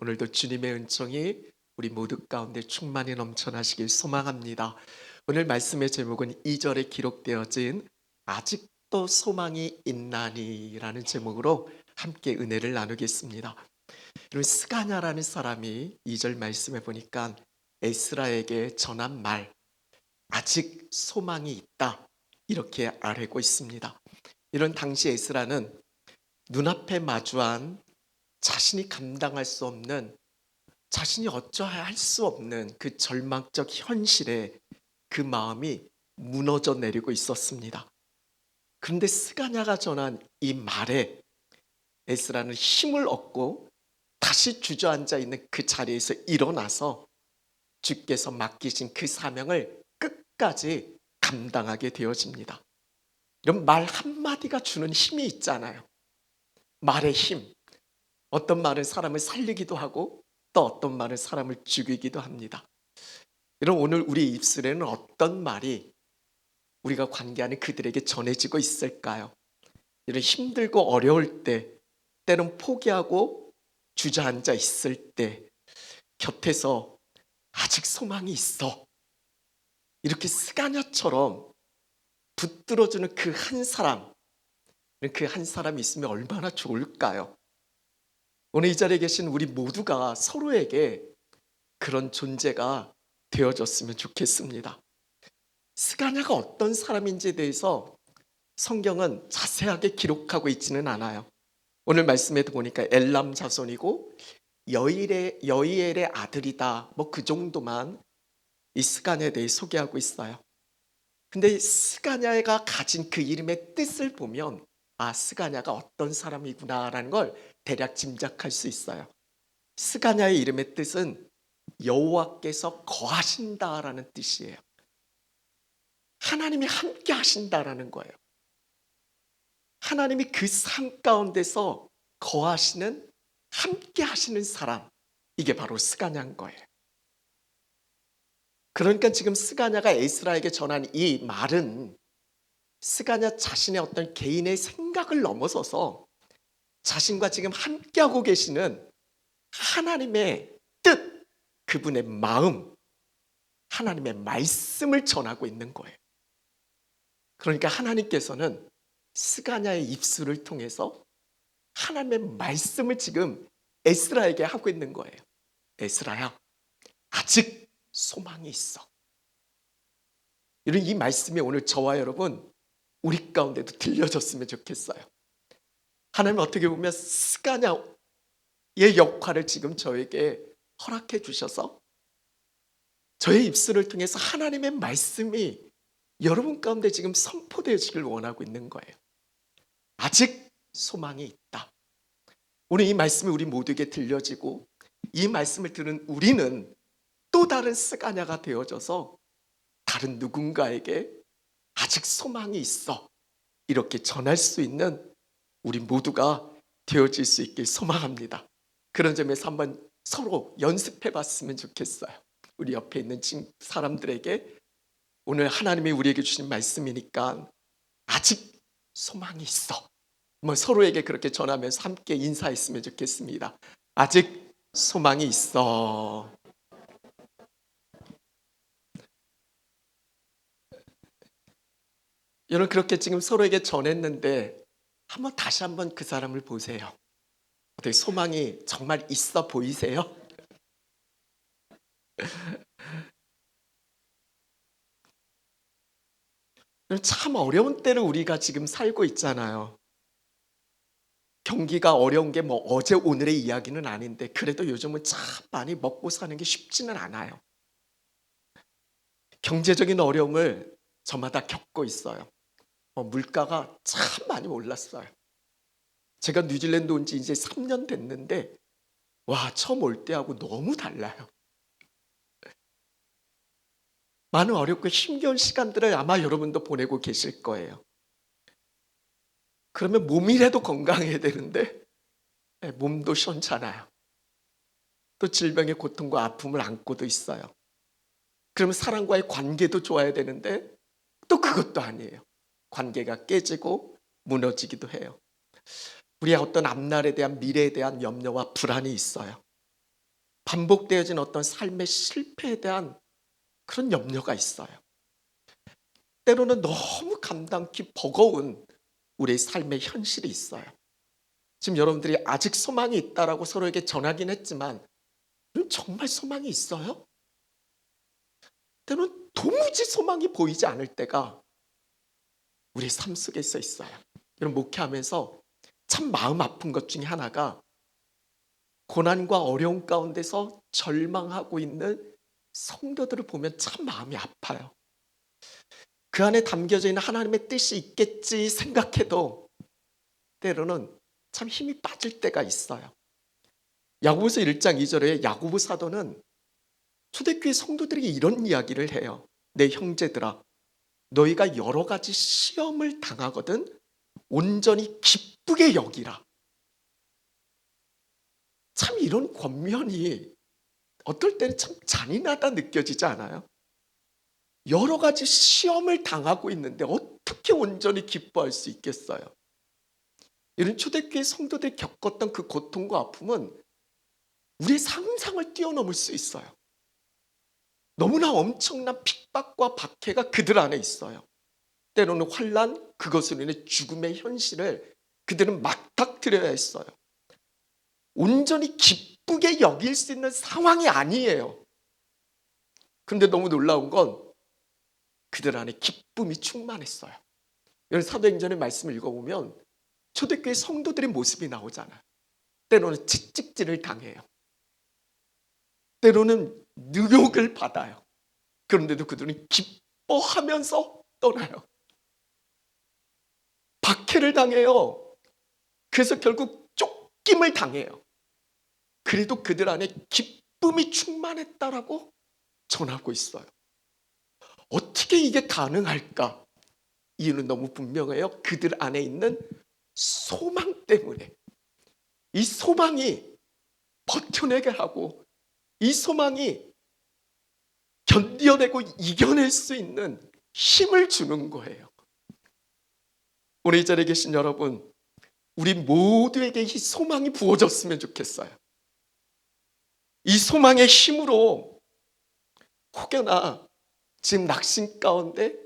오늘도 주님의 은총이 우리 모두 가운데 충만히 넘쳐나시길 소망합니다. 오늘 말씀의 제목은 2절에 기록되어진 아직도 소망이 있나니라는 제목으로 함께 은혜를 나누겠습니다. 여러분, 스가냐라는 사람이 2절 말씀에 보니까 에스라에게 전한 말, 아직 소망이 있다, 이렇게 아뢰고 있습니다. 이런 당시 에스라는 눈앞에 마주한 자신이 감당할 수 없는, 자신이 어쩌야 할 수 없는 그 절망적 현실에 그 마음이 무너져 내리고 있었습니다. 그런데 스가냐가 전한 이 말에 에스라는 힘을 얻고 다시 주저앉아 있는 그 자리에서 일어나서 주께서 맡기신 그 사명을 끝까지 감당하게 되어집니다. 이런 말 한마디가 주는 힘이 있잖아요. 말의 힘. 어떤 말은 사람을 살리기도 하고 또 어떤 말은 사람을 죽이기도 합니다. 이런 오늘 우리 입술에는 어떤 말이 우리가 관계하는 그들에게 전해지고 있을까요? 이런 힘들고 어려울 때, 때론 포기하고 주저앉아 있을 때 곁에서 아직 소망이 있어, 이렇게 스가냐처럼 붙들어주는 그 한 사람, 그 한 사람이 있으면 얼마나 좋을까요? 오늘 이 자리에 계신 우리 모두가 서로에게 그런 존재가 되어졌으면 좋겠습니다. 스가냐가 어떤 사람인지에 대해서 성경은 자세하게 기록하고 있지는 않아요. 오늘 말씀에도 보니까 엘람 자손이고 여이엘의 아들이다, 뭐 그 정도만 이 스가냐에 대해 소개하고 있어요. 근데 스가냐가 가진 그 이름의 뜻을 보면 스가냐가 어떤 사람이구나라는 걸 대략 짐작할 수 있어요. 스가냐의 이름의 뜻은 여호와께서 거하신다라는 뜻이에요. 하나님이 함께 하신다라는 거예요. 하나님이 그 삶 가운데서 거하시는, 함께 하시는 사람, 이게 바로 스가냐인 거예요. 그러니까 지금 스가냐가 에스라에게 전한 이 말은 스가냐 자신의 어떤 개인의 생각을 넘어서서 자신과 지금 함께하고 계시는 하나님의 뜻, 그분의 마음, 하나님의 말씀을 전하고 있는 거예요. 그러니까 하나님께서는 스가냐의 입술을 통해서 하나님의 말씀을 지금 에스라에게 하고 있는 거예요. 에스라야, 아직 소망이 있어. 이런 이 말씀이 오늘 저와 여러분 우리 가운데도 들려졌으면 좋겠어요. 하나님은 어떻게 보면 스가냐의 역할을 지금 저에게 허락해 주셔서 저의 입술을 통해서 하나님의 말씀이 여러분 가운데 지금 선포되어지길 원하고 있는 거예요. 아직 소망이 있다. 오늘 이 말씀이 우리 모두에게 들려지고 이 말씀을 들은 우리는 또 다른 스가냐가 되어져서 다른 누군가에게 아직 소망이 있어, 이렇게 전할 수 있는 우리 모두가 되어질 수 있길 소망합니다. 그런 점에서 한번 서로 연습해 봤으면 좋겠어요. 우리 옆에 있는 사람들에게 오늘 하나님이 우리에게 주신 말씀이니까 아직 소망이 있어, 뭐 서로에게 그렇게 전하면서 함께 인사했으면 좋겠습니다. 아직 소망이 있어. 여러분, 그렇게 지금 서로에게 전했는데 다시 한번 그 사람을 보세요. 어떻게 소망이 정말 있어 보이세요? 참 어려운 때를 우리가 지금 살고 있잖아요. 경기가 어려운 게 뭐 어제 오늘의 이야기는 아닌데 그래도 요즘은 참 많이 먹고 사는 게 쉽지는 않아요. 경제적인 어려움을 저마다 겪고 있어요. 물가가 참 많이 올랐어요. 제가 뉴질랜드 온 지 이제 3년 됐는데 와, 처음 올 때하고 너무 달라요. 많은 어렵고 힘겨운 시간들을 아마 여러분도 보내고 계실 거예요. 그러면 몸이라도 건강해야 되는데 몸도 시원찮아요. 또 질병의 고통과 아픔을 안고도 있어요. 그러면 사람과의 관계도 좋아야 되는데 또 그것도 아니에요. 관계가 깨지고 무너지기도 해요. 우리의 어떤 앞날에 대한, 미래에 대한 염려와 불안이 있어요. 반복되어진 어떤 삶의 실패에 대한 그런 염려가 있어요. 때로는 너무 감당기 버거운 우리의 삶의 현실이 있어요. 지금 여러분들이 아직 소망이 있다라고 서로에게 전하긴 했지만 정말 소망이 있어요? 때로는 도무지 소망이 보이지 않을 때가 우리 삶 속에서 있어요. 여러분 목회하면서 참 마음 아픈 것 중에 하나가 고난과 어려움 가운데서 절망하고 있는 성도들을 보면 참 마음이 아파요. 그 안에 담겨져 있는 하나님의 뜻이 있겠지 생각해도 때로는 참 힘이 빠질 때가 있어요. 야고보서 1장 2절에 야고보 사도는 초대교회 성도들에게 이런 이야기를 해요. 내 형제들아, 너희가 여러 가지 시험을 당하거든 온전히 기쁘게 여기라. 참 이런 권면이 어떨 때는 참 잔인하다 느껴지지 않아요? 여러 가지 시험을 당하고 있는데 어떻게 온전히 기뻐할 수 있겠어요? 이런 초대교회 성도들이 겪었던 그 고통과 아픔은 우리의 상상을 뛰어넘을 수 있어요. 너무나 엄청난 핍박과 박해가 그들 안에 있어요. 때로는 환난, 그것으로 인해 죽음의 현실을 그들은 맞닥뜨려야 했어요. 온전히 기쁘게 여길 수 있는 상황이 아니에요. 그런데 너무 놀라운 건 그들 안에 기쁨이 충만했어요. 여러분 사도행전의 말씀을 읽어보면 초대교회 성도들의 모습이 나오잖아요. 때로는 채찍질을 당해요. 때로는 능욕을 받아요. 그런데도 그들은 기뻐하면서 떠나요. 박해를 당해요. 그래서 결국 쫓김을 당해요. 그래도 그들 안에 기쁨이 충만했다라고 전하고 있어요. 어떻게 이게 가능할까? 이유는 너무 분명해요. 그들 안에 있는 소망 때문에. 이 소망이 버텨내게 하고 이 소망이 견뎌내고 이겨낼 수 있는 힘을 주는 거예요. 오늘 이 자리에 계신 여러분, 우리 모두에게 이 소망이 부어졌으면 좋겠어요. 이 소망의 힘으로 혹여나 지금 낙심 가운데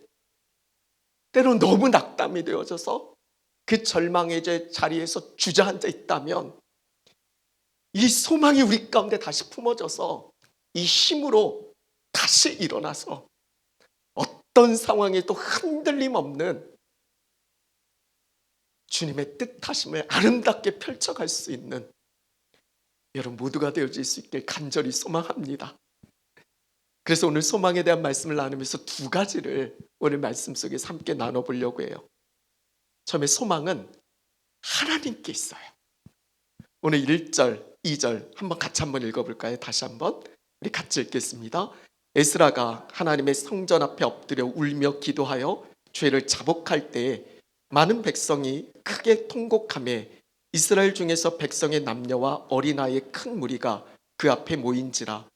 때로 너무 낙담이 되어져서 그 절망의 자리에서 주저앉아 있다면 이 소망이 우리 가운데 다시 품어져서 이 힘으로 다시 일어나서 어떤 상황에도 흔들림 없는 주님의 뜻하심을 아름답게 펼쳐갈 수 있는 여러분 모두가 되어질 수 있길 간절히 소망합니다. 그래서 오늘 소망에 대한 말씀을 나누면서 두 가지를 오늘 말씀 속에서 함께 나눠보려고 해요. 처음에 소망은 하나님께 있어요. 오늘 1절, 2절 한번 같이 한번 읽어볼까요? 다시 한번 우리 같이 읽겠습니다. 에스라가 하나님의 성전 앞에 엎드려 울며 기도하여 죄를 자복할 때에 많은 백성이 크게 통곡하며 이스라엘 중에서 백성의 남녀와 어린아이의 큰 무리가 그 앞에 모인지라.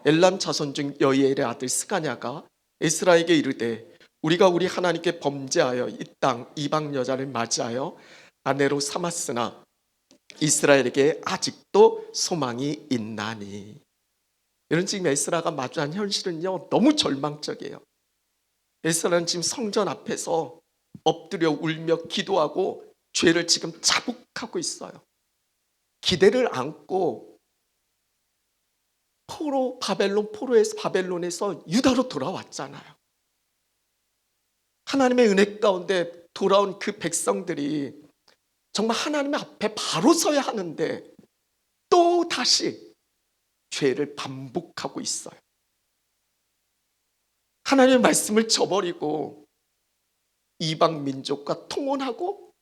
엘람 자손 중 여이엘의 아들 스가냐가 에스라에게 이르되 우리가 우리 하나님께 범죄하여 이 땅 이방 여자를 맞이하여 아내로 삼았으나 이스라엘에게 아직도 소망이 있나니. 이런 지금 에스라가 마주한 현실은요 너무 절망적이에요. 에스라는 지금 성전 앞에서 엎드려 울며 기도하고 죄를 지금 자복하고 있어요. 기대를 안고 바벨론에서 유다로 돌아왔잖아요. 하나님의 은혜 가운데 돌아온 그 백성들이 정말 하나님 앞에 바로 서야 하는데 또 다시 죄를 반복하고 있어요. 하나님의 말씀을 저버리고 이방 민족과 통혼하고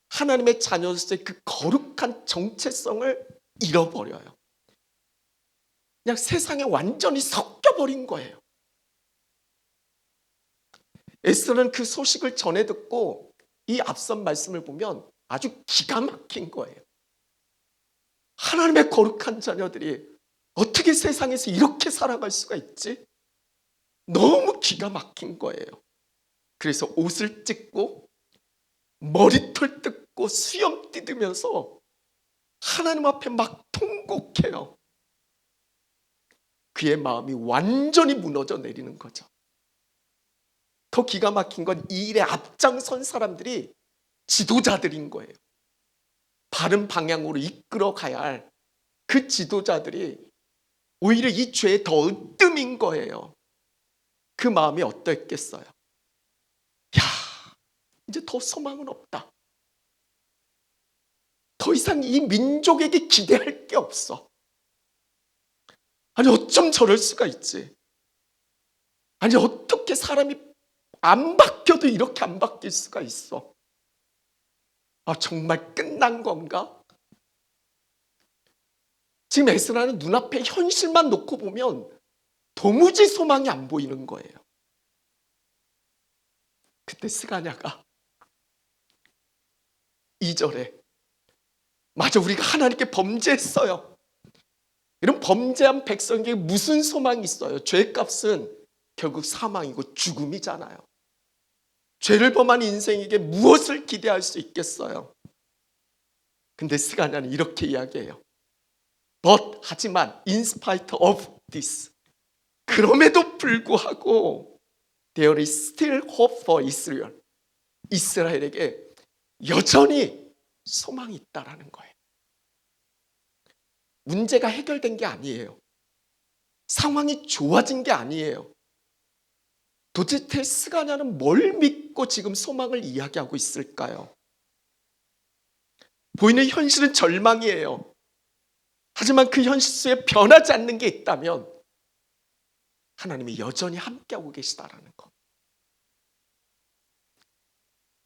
하나님의 자녀로서의 그 거룩한 정체성을 잃어버려요. 그냥 세상에 완전히 섞여버린 거예요. 에스더는 그 소식을 전해 듣고 이 앞선 말씀을 보면 아주 기가 막힌 거예요. 하나님의 거룩한 자녀들이 어떻게 세상에서 이렇게 살아갈 수가 있지? 너무 기가 막힌 거예요. 그래서 옷을 찢고 머리털 뜯고 수염 뜯으면서 하나님 앞에 막 통곡해요. 그의 마음이 완전히 무너져 내리는 거죠. 더 기가 막힌 건 이 일에 앞장선 사람들이 지도자들인 거예요. 바른 방향으로 이끌어 가야 할 그 지도자들이 오히려 이 죄에 더 으뜸인 거예요. 그 마음이 어땠겠어요? 야, 이제 더 소망은 없다. 더 이상 이 민족에게 기대할 게 없어. 아니 어쩜 저럴 수가 있지? 아니 어떻게 사람이 안 바뀌어도 이렇게 안 바뀔 수가 있어? 아, 정말 끝난 건가? 지금 에스라는 눈앞에 현실만 놓고 보면 도무지 소망이 안 보이는 거예요. 그때 스가냐가 2절에 맞아, 우리가 하나님께 범죄했어요. 이런 범죄한 백성에게 무슨 소망이 있어요? 죄값은 결국 사망이고 죽음이잖아요. 죄를 범한 인생에게 무엇을 기대할 수 있겠어요? 근데 스가냐는 이렇게 이야기해요. But 하지만 in spite of this, 그럼에도 불구하고 there is still hope for Israel. 이스라엘에게 여전히 소망이 있다라는 거예요. 문제가 해결된 게 아니에요. 상황이 좋아진 게 아니에요. 도대체 스가냐는 뭘 믿고 지금 소망을 이야기하고 있을까요? 보이는 현실은 절망이에요. 하지만 그 현실 속에 변하지 않는 게 있다면 하나님이 여전히 함께하고 계시다라는 것.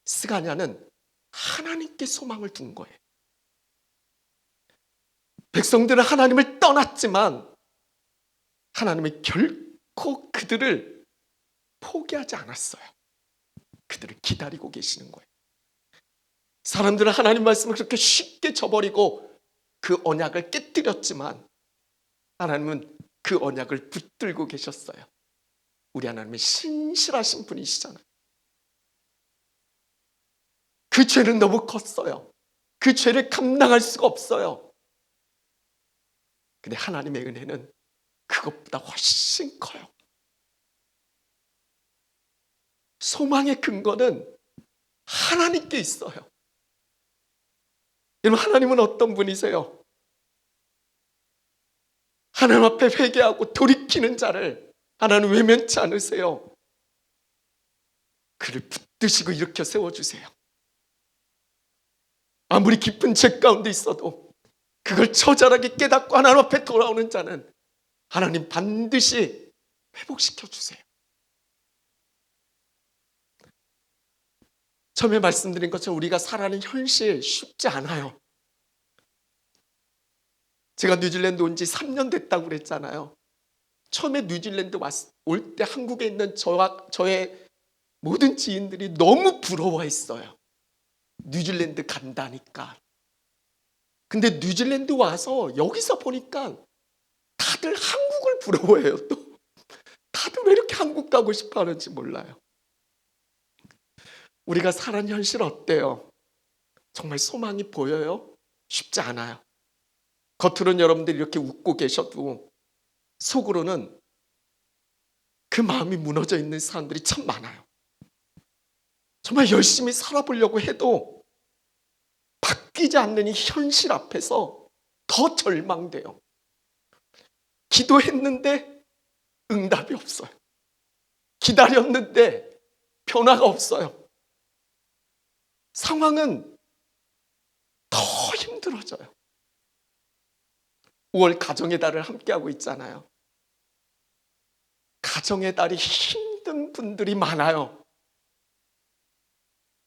스가냐는 하나님께 소망을 둔 거예요. 백성들은 하나님을 떠났지만 하나님은 결코 그들을 포기하지 않았어요. 그들을 기다리고 계시는 거예요. 사람들은 하나님 말씀을 그렇게 쉽게 저버리고 그 언약을 깨뜨렸지만 하나님은 그 언약을 붙들고 계셨어요. 우리 하나님은 신실하신 분이시잖아요. 그 죄는 너무 컸어요. 그 죄를 감당할 수가 없어요. 근데 하나님의 은혜는 그것보다 훨씬 커요. 소망의 근거는 하나님께 있어요. 여러분, 하나님은 어떤 분이세요? 하나님 앞에 회개하고 돌이키는 자를 하나님 외면치 않으세요. 그를 붙드시고 일으켜 세워주세요. 아무리 깊은 죄 가운데 있어도 그걸 처절하게 깨닫고 하나님 앞에 돌아오는 자는 하나님 반드시 회복시켜 주세요. 처음에 말씀드린 것처럼 우리가 살아가는 현실 쉽지 않아요. 제가 뉴질랜드 온 지 3년 됐다고 그랬잖아요. 처음에 뉴질랜드 올 때 한국에 있는 저의 모든 지인들이 너무 부러워했어요. 뉴질랜드 간다니까. 근데 뉴질랜드 와서 여기서 보니까 다들 한국을 부러워해요. 또 다들 왜 이렇게 한국 가고 싶어 하는지 몰라요. 우리가 살아가는 현실 어때요? 정말 소망이 보여요? 쉽지 않아요. 겉으로는 여러분들이 이렇게 웃고 계셔도 속으로는 그 마음이 무너져 있는 사람들이 참 많아요. 정말 열심히 살아보려고 해도 바뀌지 않는 이 현실 앞에서 더 절망돼요. 기도했는데 응답이 없어요. 기다렸는데 변화가 없어요. 상황은 더 힘들어져요. 5월 가정의 달을 함께하고 있잖아요. 가정의 달이 힘든 분들이 많아요.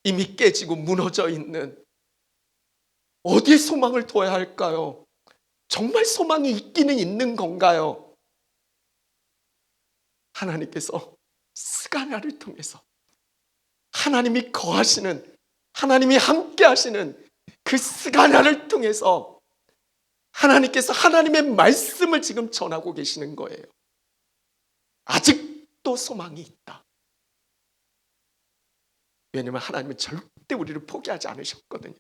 이미 깨지고 무너져 있는, 어디에 소망을 둬야 할까요? 정말 소망이 있기는 있는 건가요? 하나님께서 스가랴를 통해서 하나님이 거하시는, 하나님이 함께 하시는 그 스가랴를 통해서 하나님께서 하나님의 말씀을 지금 전하고 계시는 거예요. 아직도 소망이 있다. 왜냐하면 하나님은 절대 우리를 포기하지 않으셨거든요.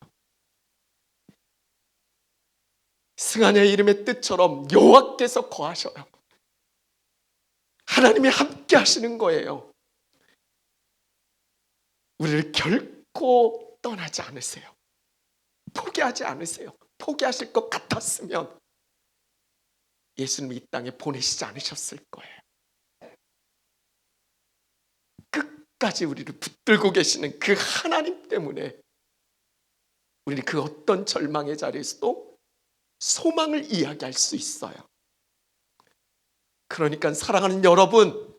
스가랴의 이름의 뜻처럼 여호와께서 거하셔요. 하나님이 함께 하시는 거예요. 우리를 결코 떠나지 않으세요. 포기하지 않으세요. 포기하실 것 같았으면 예수님이 이 땅에 보내시지 않으셨을 거예요. 끝까지 우리를 붙들고 계시는 그 하나님 때문에 우리는 그 어떤 절망의 자리에서도 소망을 이야기할 수 있어요. 그러니까 사랑하는 여러분,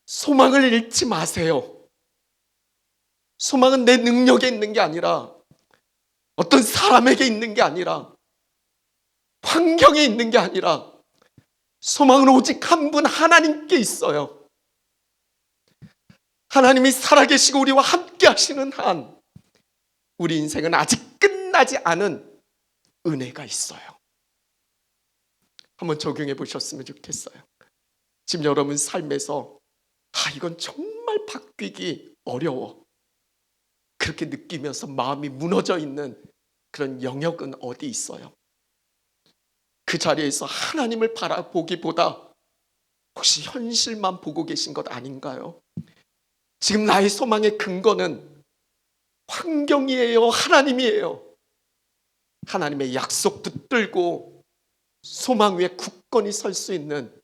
소망을 잃지 마세요. 소망은 내 능력에 있는 게 아니라, 어떤 사람에게 있는 게 아니라, 환경에 있는 게 아니라, 소망은 오직 한 분 하나님께 있어요. 하나님이 살아계시고 우리와 함께 하시는 한 우리 인생은 아직 끝나지 않은 은혜가 있어요. 한번 적용해 보셨으면 좋겠어요. 지금 여러분 삶에서 이건 정말 바뀌기 어려워, 그렇게 느끼면서 마음이 무너져 있는 그런 영역은 어디 있어요? 그 자리에서 하나님을 바라보기보다 혹시 현실만 보고 계신 것 아닌가요? 지금 나의 소망의 근거는 환경이에요, 하나님이에요? 하나님의 약속 붙들고 소망 위에 굳건히 설 수 있는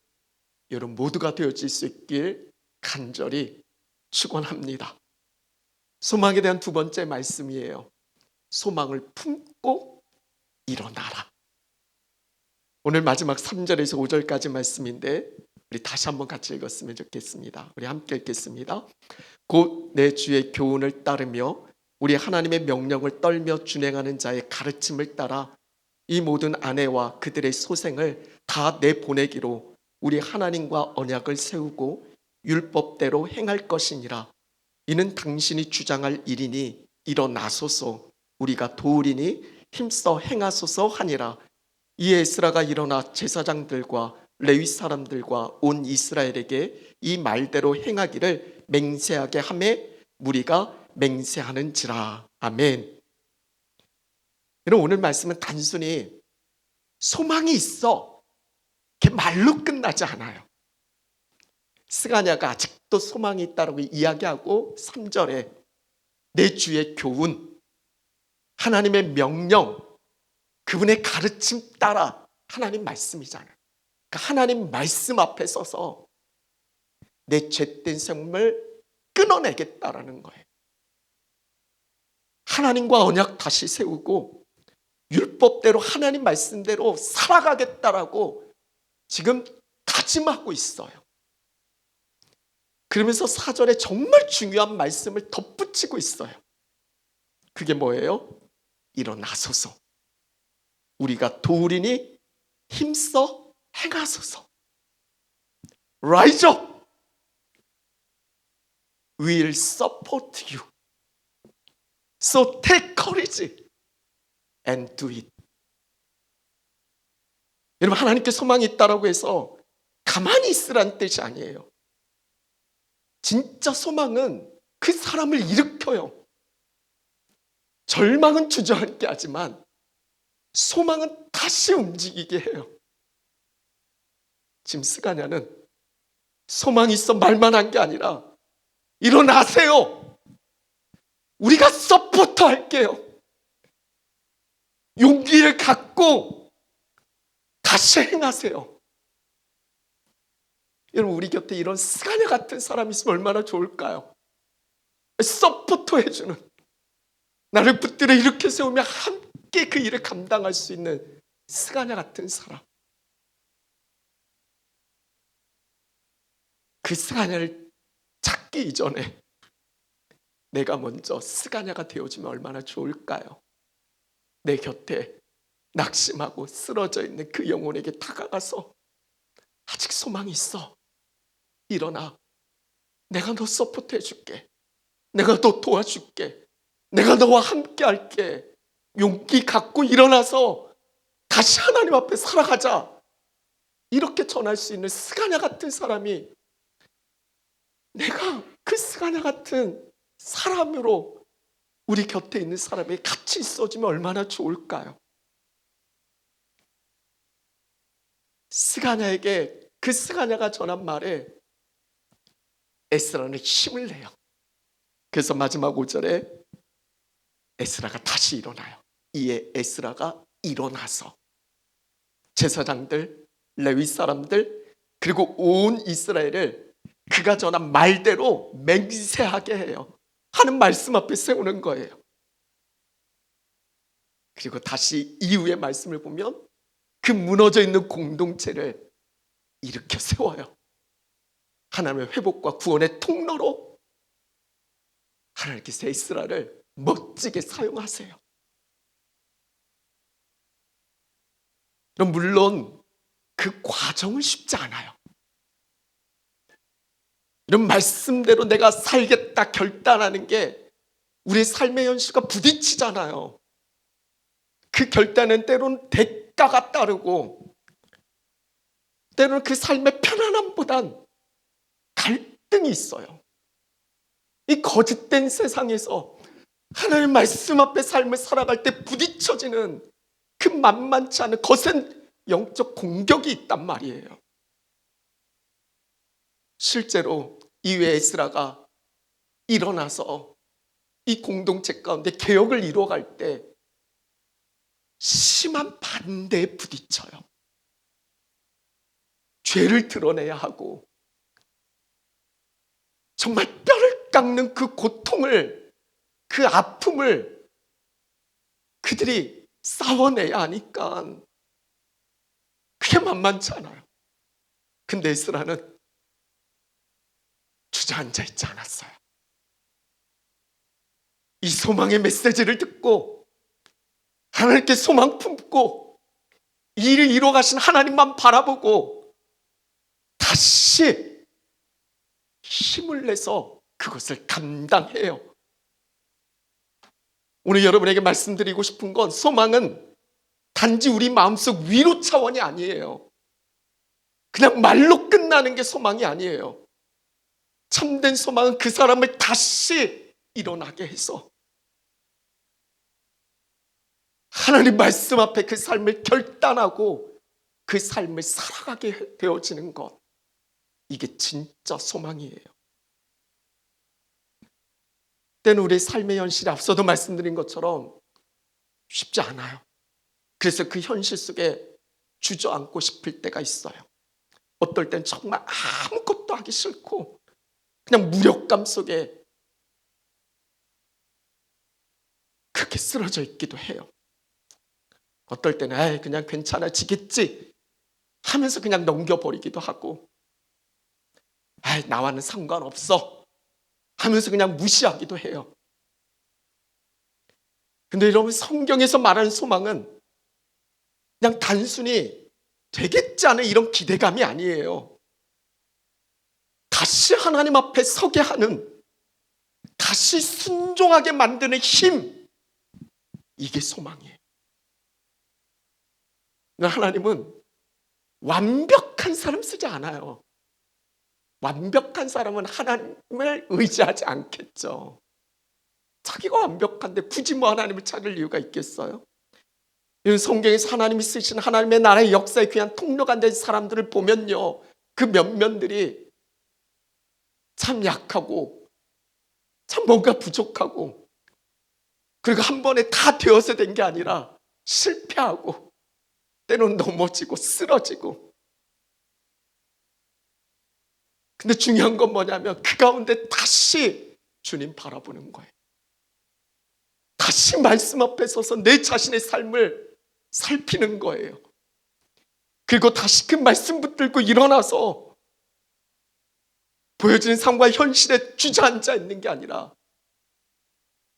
여러분 모두가 되어질 수 있길 간절히 축원합니다. 소망에 대한 두 번째 말씀이에요. 소망을 품고 일어나라. 오늘 마지막 3절에서 5절까지 말씀인데 우리 다시 한번 같이 읽었으면 좋겠습니다. 우리 함께 읽겠습니다. 곧 내 주의 교훈을 따르며 우리 하나님의 명령을 떨며 준행하는 자의 가르침을 따라 이 모든 아내와 그들의 소생을 다 내보내기로 우리 하나님과 언약을 세우고 율법대로 행할 것이니라. 이는 당신이 주장할 일이니 일어나소서, 우리가 도우리니 힘써 행하소서 하니라. 이에 에스라가 일어나 제사장들과 레위 사람들과 온 이스라엘에게 이 말대로 행하기를 맹세하게 하매 무리가 맹세하는지라. 아멘. 여러분, 오늘 말씀은 단순히 소망이 있어, 이렇게 말로 끝나지 않아요. 스가랴가 아직도 소망이 있다고 이야기하고 3절에 내 주의 교훈, 하나님의 명령, 그분의 가르침 따라, 하나님 말씀이잖아요. 그러니까 하나님 말씀 앞에 서서 내 죄된 삶을 끊어내겠다라는 거예요. 하나님과 언약 다시 세우고 율법대로 하나님 말씀대로 살아가겠다라고 지금 다짐하고 있어요. 그러면서 4절에 정말 중요한 말씀을 덧붙이고 있어요. 그게 뭐예요? 일어나소서, 우리가 도우리니 힘써 행하소서. Rise up. We'll support you. So take courage and do it. 여러분, 하나님께 소망이 있다라고 해서 가만히 있으라는 뜻이 아니에요. 진짜 소망은 그 사람을 일으켜요. 절망은 주저앉게 하지만 소망은 다시 움직이게 해요. 지금 스가랴는 소망이 있어 말만 한 게 아니라 일어나세요. 우리가 서포터 할게요. 용기를 갖고 다시 행하세요. 여러분, 우리 곁에 이런 스가랴 같은 사람이 있으면 얼마나 좋을까요? 서포터 해주는, 나를 붙들어 일으켜 세우며 함께 그 일을 감당할 수 있는 스가랴 같은 사람. 그 스가랴를 찾기 이전에 내가 먼저 스가랴가 되어주면 얼마나 좋을까요? 내 곁에 낙심하고 쓰러져 있는 그 영혼에게 다가가서 아직 소망이 있어, 일어나, 내가 너 서포트 해줄게, 내가 너 도와줄게, 내가 너와 함께 할게, 용기 갖고 일어나서 다시 하나님 앞에 살아가자, 이렇게 전할 수 있는 스가랴 같은 사람이, 내가 그 스가랴 같은 사람으로 우리 곁에 있는 사람이 같이 있어주면 얼마나 좋을까요? 스가랴에게 그 그 스가랴가 전한 말에 에스라는 힘을 내요. 그래서 마지막 5절에 에스라가 다시 일어나요. 이에 에스라가 일어나서 제사장들, 레위 사람들, 그리고 온 이스라엘을 그가 전한 말대로 맹세하게 해요. 하는 말씀 앞에 세우는 거예요. 그리고 다시 이후의 말씀을 보면 그 무너져 있는 공동체를 일으켜 세워요. 하나님의 회복과 구원의 통로로 하나님께서 이스라엘을 멋지게 사용하세요. 물론 그 과정은 쉽지 않아요. 이런 말씀대로 내가 살겠다 결단하는 게 우리의 삶의 현실과 부딪히잖아요. 그 결단은 때로는 대가가 따르고 때로는 그 삶의 편안함보단 갈등이 있어요. 이 거짓된 세상에서 하나님의 말씀 앞에 삶을 살아갈 때 부딪혀지는 그 만만치 않은 거센 영적 공격이 있단 말이에요. 실제로 이후에 에스라가 일어나서 이 공동체 가운데 개혁을 이루어갈 때 심한 반대에 부딪혀요. 죄를 드러내야 하고 정말 뼈를 깎는 그 고통을, 그 아픔을 그들이 싸워내야 하니까 그게 만만치 않아요. 근데 에스라는 주저앉아 있지 않았어요. 이 소망의 메시지를 듣고 하나님께 소망 품고 이 일을 이루어 가신 하나님만 바라보고 다시 힘을 내서 그것을 감당해요. 오늘 여러분에게 말씀드리고 싶은 건 소망은 단지 우리 마음속 위로 차원이 아니에요. 그냥 말로 끝나는 게 소망이 아니에요. 참된 소망은 그 사람을 다시 일어나게 해서 하나님 말씀 앞에 그 삶을 결단하고 그 삶을 살아가게 되어지는 것, 이게 진짜 소망이에요. 때는 우리의 삶의 현실이 앞서도 말씀드린 것처럼 쉽지 않아요. 그래서 그 현실 속에 주저앉고 싶을 때가 있어요. 어떨 땐 정말 아무것도 하기 싫고 그냥 무력감 속에 그렇게 쓰러져 있기도 해요. 어떨 때는 그냥 괜찮아지겠지 하면서 그냥 넘겨버리기도 하고 나와는 상관없어 하면서 그냥 무시하기도 해요. 근데 여러분, 성경에서 말하는 소망은 그냥 단순히 되겠지 않은 이런 기대감이 아니에요. 다시 하나님 앞에 서게 하는, 다시 순종하게 만드는 힘, 이게 소망이에요. 하나님은 완벽한 사람 쓰지 않아요. 완벽한 사람은 하나님을 의지하지 않겠죠. 자기가 완벽한데 굳이 뭐 하나님을 찾을 이유가 있겠어요? 성경에서 하나님이 쓰신 하나님의 나라의 역사에 귀한 통로가 된 사람들을 보면요, 그 면면들이 참 약하고 참 뭔가 부족하고, 그리고 한 번에 다 되어서 된 게 아니라 실패하고 때로는 넘어지고 쓰러지고. 근데 중요한 건 뭐냐면 그 가운데 다시 주님 바라보는 거예요. 다시 말씀 앞에 서서 내 자신의 삶을 살피는 거예요. 그리고 다시 그 말씀 붙들고 일어나서 보여지는 상황과 현실에 주저앉아 있는 게 아니라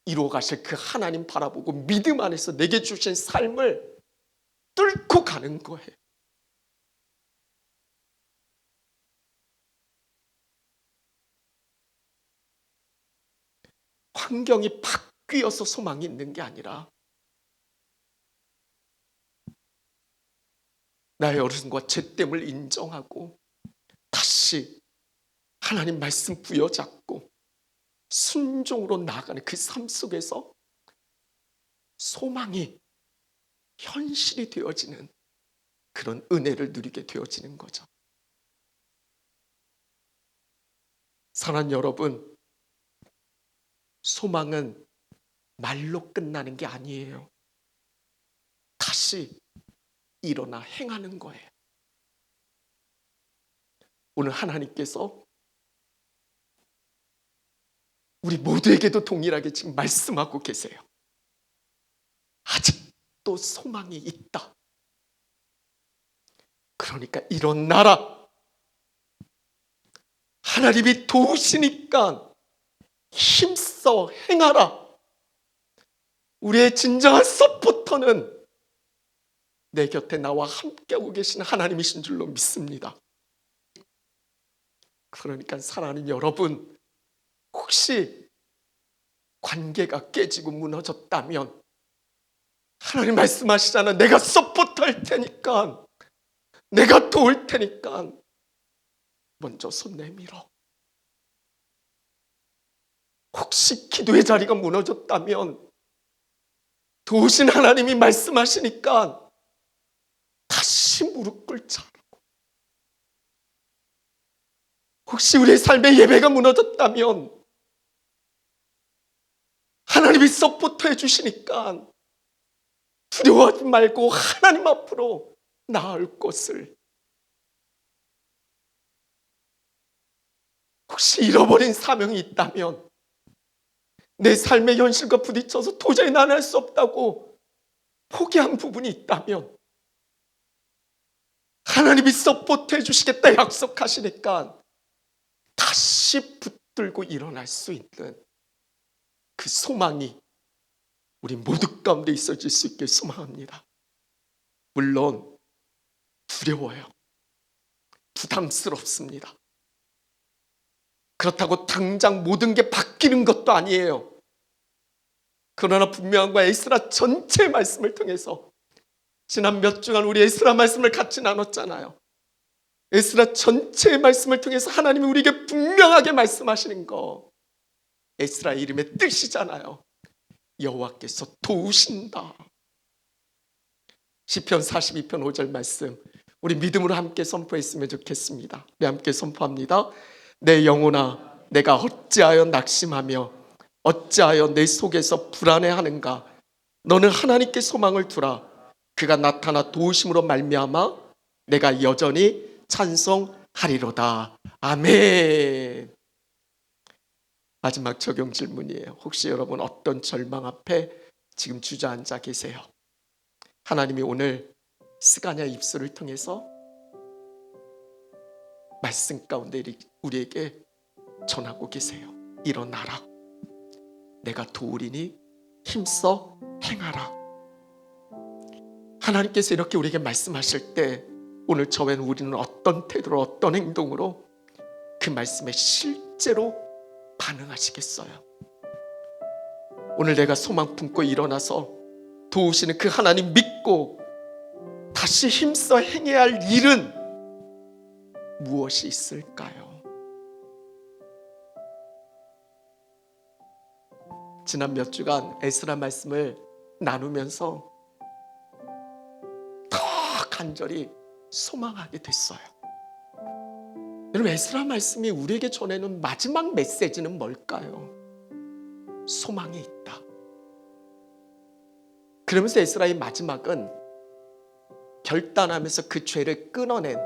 이루어 가실 그 하나님 바라보고 믿음 안에서 내게 주신 삶을 뚫고 가는 거예요. 환경이 바뀌어서 소망이 있는 게 아니라 나의 어른과 죄됨을 인정하고 다시 하나님 말씀 부여잡고 순종으로 나아가는 그 삶 속에서 소망이 현실이 되어지는 그런 은혜를 누리게 되어지는 거죠. 사랑하는 여러분, 소망은 말로 끝나는 게 아니에요. 다시 일어나 행하는 거예요. 오늘 하나님께서 우리 모두에게도 동일하게 지금 말씀하고 계세요. 아직도 소망이 있다. 그러니까 일어나라. 하나님이 도우시니까 힘써 행하라. 우리의 진정한 서포터는 내 곁에 나와 함께하고 계신 하나님이신 줄로 믿습니다. 그러니까 사랑하는 여러분, 혹시 관계가 깨지고 무너졌다면 하나님 말씀하시잖아. 내가 서포트할 테니까, 내가 도울 테니까 먼저 손 내밀어. 혹시 기도의 자리가 무너졌다면 도우신 하나님이 말씀하시니까 다시 무릎 꿇자. 혹시 우리의 삶의 예배가 무너졌다면 하나님이 서포트해 주시니까 두려워하지 말고 하나님 앞으로 나아올 것을, 혹시 잃어버린 사명이 있다면, 내 삶의 현실과 부딪혀서 도저히 나는 할 수 없다고 포기한 부분이 있다면 하나님이 서포트해 주시겠다 약속하시니까 다시 붙들고 일어날 수 있는 그 소망이 우리 모두 가운데 있어질 수 있길 소망합니다. 물론 두려워요. 부담스럽습니다. 그렇다고 당장 모든 게 바뀌는 것도 아니에요. 그러나 분명한 건 에스라 전체의 말씀을 통해서, 지난 몇 주간 우리 에스라 말씀을 같이 나눴잖아요. 에스라 전체의 말씀을 통해서 하나님이 우리에게 분명하게 말씀하시는 거, 에스라의 이름의 뜻이잖아요. 여호와께서 도우신다. 시편 42편 5절 말씀, 우리 믿음으로 함께 선포했으면 좋겠습니다. 우리 함께 선포합니다. 내 영혼아, 내가 어찌하여 낙심하며 어찌하여 내 속에서 불안해하는가. 너는 하나님께 소망을 두라. 그가 나타나 도우심으로 말미암아 내가 여전히 찬송하리로다. 아멘. 마지막 적용 질문이에요. 혹시 여러분 어떤 절망 앞에 지금 주저앉아 계세요? 하나님이 오늘 스가랴 입술을 통해서 말씀 가운데 우리에게 전하고 계세요. 일어나라. 내가 도우리니 힘써 행하라. 하나님께서 이렇게 우리에게 말씀하실 때 오늘 저와 우리는 어떤 태도로, 어떤 행동으로 그 말씀에 실제로 반응하시겠어요? 오늘 내가 소망 품고 일어나서 도우시는 그 하나님 믿고 다시 힘써 행해야 할 일은 무엇이 있을까요? 지난 몇 주간 에스라 말씀을 나누면서 더 간절히 소망하게 됐어요. 여러분, 에스라 말씀이 우리에게 전해놓은 마지막 메시지는 뭘까요? 소망이 있다. 그러면서 에스라의 마지막은 결단하면서 그 죄를 끊어낸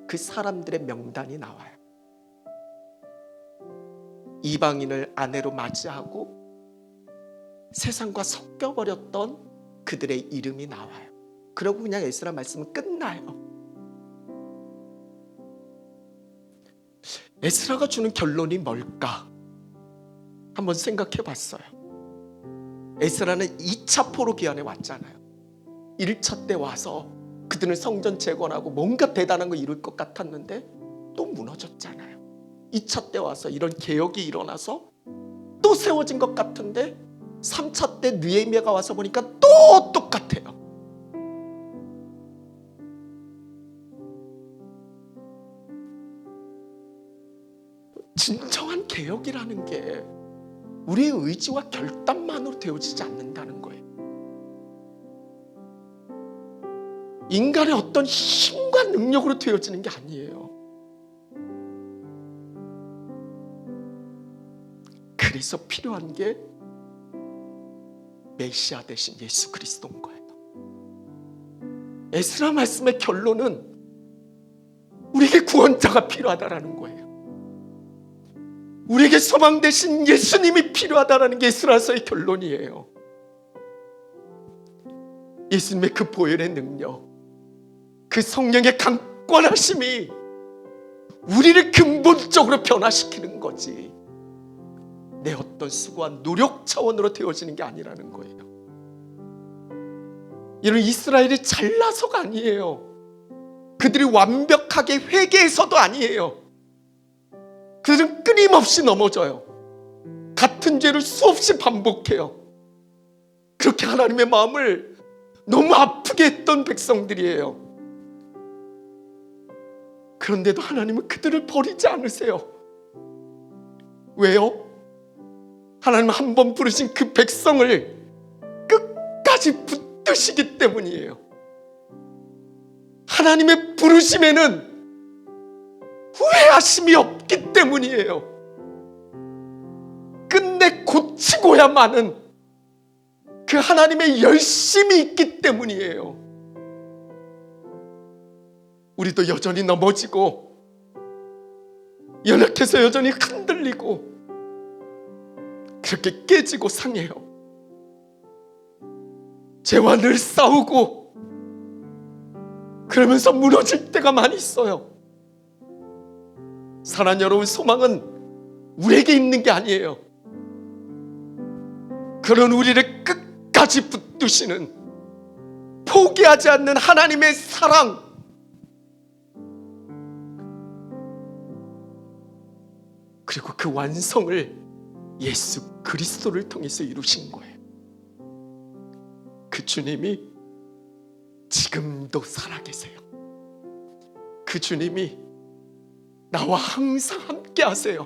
그 사람들의 명단이 나와요. 이방인을 아내로 맞이하고 세상과 섞여버렸던 그들의 이름이 나와요. 그러고 그냥 에스라 말씀은 끝나요. 에스라가 주는 결론이 뭘까? 한번 생각해 봤어요. 에스라는 2차 포로 기한에 왔잖아요. 1차 때 와서 그들은 성전 재건하고 뭔가 대단한 거 이룰 것 같았는데 또 무너졌잖아요. 2차 때 와서 이런 개혁이 일어나서 또 세워진 것 같은데 3차 때 느헤미야가 와서 보니까 또 똑같아요. 진정한 개혁이라는 게 우리의 의지와 결단만으로 되어지지 않는다는 거예요. 인간의 어떤 힘과 능력으로 되어지는 게 아니에요. 그래서 필요한 게 메시아 대신 예수 그리스도인 거예요. 에스라 말씀의 결론은 우리에게 구원자가 필요하다라는 거예요. 우리에게 소망 대신 예수님이 필요하다라는 게 에스라서의 결론이에요. 예수님의 그 보혈의 능력, 그 성령의 강권하심이 우리를 근본적으로 변화시키는 거지, 내 어떤 수고한 노력 차원으로 되어지는 게 아니라는 거예요. 이런 이스라엘이 잘나서가 아니에요. 그들이 완벽하게 회개해서도 아니에요. 그들은 끊임없이 넘어져요. 같은 죄를 수없이 반복해요. 그렇게 하나님의 마음을 너무 아프게 했던 백성들이에요. 그런데도 하나님은 그들을 버리지 않으세요. 왜요? 하나님은 한 번 부르신 그 백성을 끝까지 붙드시기 때문이에요. 하나님의 부르심에는 후회하심이 없기 때문이에요. 끝내 고치고야만은 그 하나님의 열심이 있기 때문이에요. 우리도 여전히 넘어지고 연약해서 여전히 흔들리고 그렇게 깨지고 상해요. 죄와 늘 싸우고 그러면서 무너질 때가 많이 있어요. 사랑하는 여러분, 소망은 우리에게 있는 게 아니에요. 그런 우리를 끝까지 붙드시는, 포기하지 않는 하나님의 사랑, 그리고 그 완성을 예수 그리스도를 통해서 이루신 거예요. 그 주님이 지금도 살아계세요. 그 주님이 나와 항상 함께 하세요.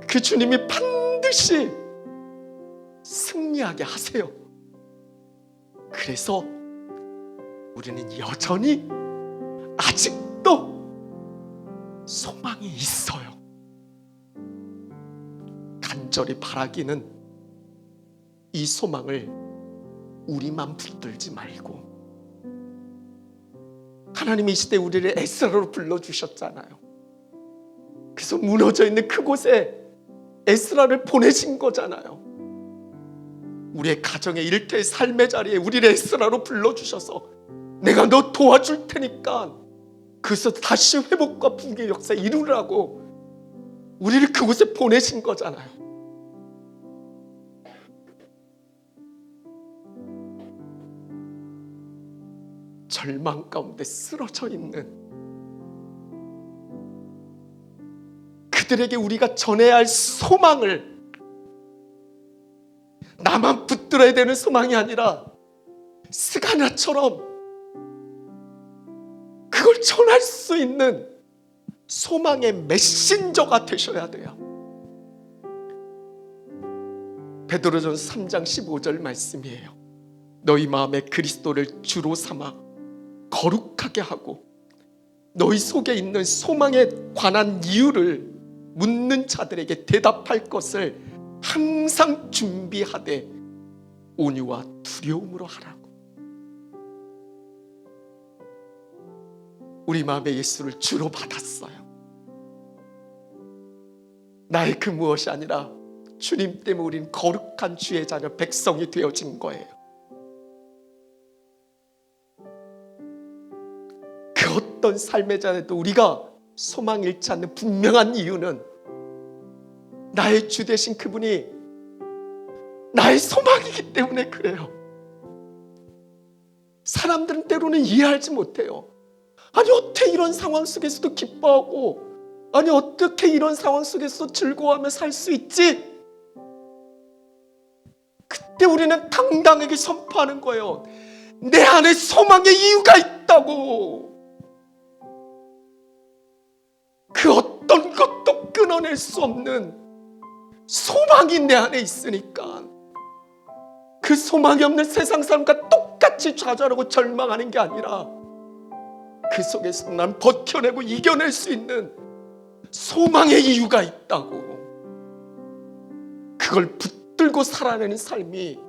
그 주님이 반드시 승리하게 하세요. 그래서 우리는 여전히 아직도 소망이 있어요. 간절히 바라기는 이 소망을 우리만 붙들지 말고, 하나님이 이 시대에 우리를 에스라로 불러주셨잖아요. 그래서 무너져 있는 그곳에 에스라를 보내신 거잖아요. 우리의 가정의 일터의 삶의 자리에 우리를 에스라로 불러주셔서 내가 너 도와줄 테니까 그래서 다시 회복과 부흥의 역사 이루라고 우리를 그곳에 보내신 거잖아요. 절망 가운데 쓰러져 있는 그들에게 우리가 전해야 할 소망을, 나만 붙들어야 되는 소망이 아니라 스가랴처럼 그걸 전할 수 있는 소망의 메신저가 되셔야 돼요. 베드로전서 3장 15절 말씀이에요. 너희 마음에 그리스도를 주로 삼아 거룩하게 하고 너희 속에 있는 소망에 관한 이유를 묻는 자들에게 대답할 것을 항상 준비하되 온유와 두려움으로 하라고. 우리 마음에 예수를 주로 받았어요. 나의 그 무엇이 아니라 주님 때문에 우린 거룩한 주의 자녀 백성이 되어진 거예요. 그 어떤 삶의 자리에도 우리가 소망 잃지 않는 분명한 이유는 나의 주 되신 그분이 나의 소망이기 때문에 그래요. 사람들은 때로는 이해하지 못해요. 아니 어떻게 이런 상황 속에서도 기뻐하고, 아니 어떻게 이런 상황 속에서 즐거워하며 살 수 있지? 그때 우리는 당당하게 선포하는 거예요. 내 안에 소망의 이유가 있다고. 그 어떤 것도 끊어낼 수 없는 소망이 내 안에 있으니까 그 소망이 없는 세상 사람과 똑같이 좌절하고 절망하는 게 아니라 그 속에서 난 버텨내고 이겨낼 수 있는 소망의 이유가 있다고. 그걸 붙들고 살아내는 삶이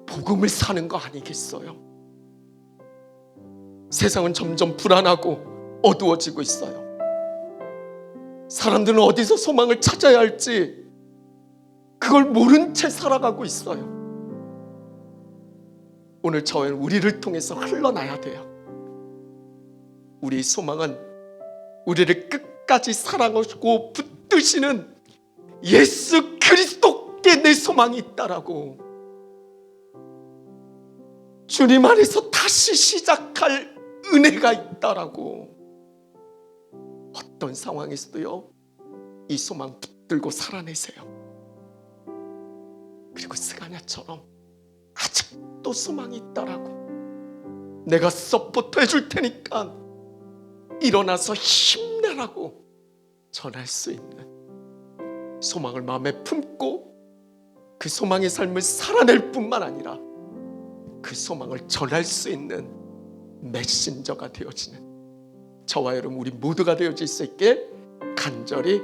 복음을 사는 거 아니겠어요? 세상은 점점 불안하고 어두워지고 있어요. 사람들은 어디서 소망을 찾아야 할지 그걸 모른 채 살아가고 있어요. 오늘 저는 우리를 통해서 흘러나야 돼요. 우리의 소망은 우리를 끝까지 사랑하시고 붙드시는 예수 그리스도께 내 소망이 있다라고, 주님 안에서 다시 시작할 은혜가 있다라고, 어떤 상황에서도요 이 소망 붙들고 살아내세요. 그리고 스가랴처럼 아직도 소망이 있다라고, 내가 서포트 해줄 테니까 일어나서 힘내라고 전할 수 있는 소망을 마음에 품고 그 소망의 삶을 살아낼 뿐만 아니라 그 소망을 전할 수 있는 메신저가 되어지는 저와 여러분 우리 모두가 되어질 수 있게 간절히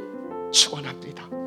축원합니다.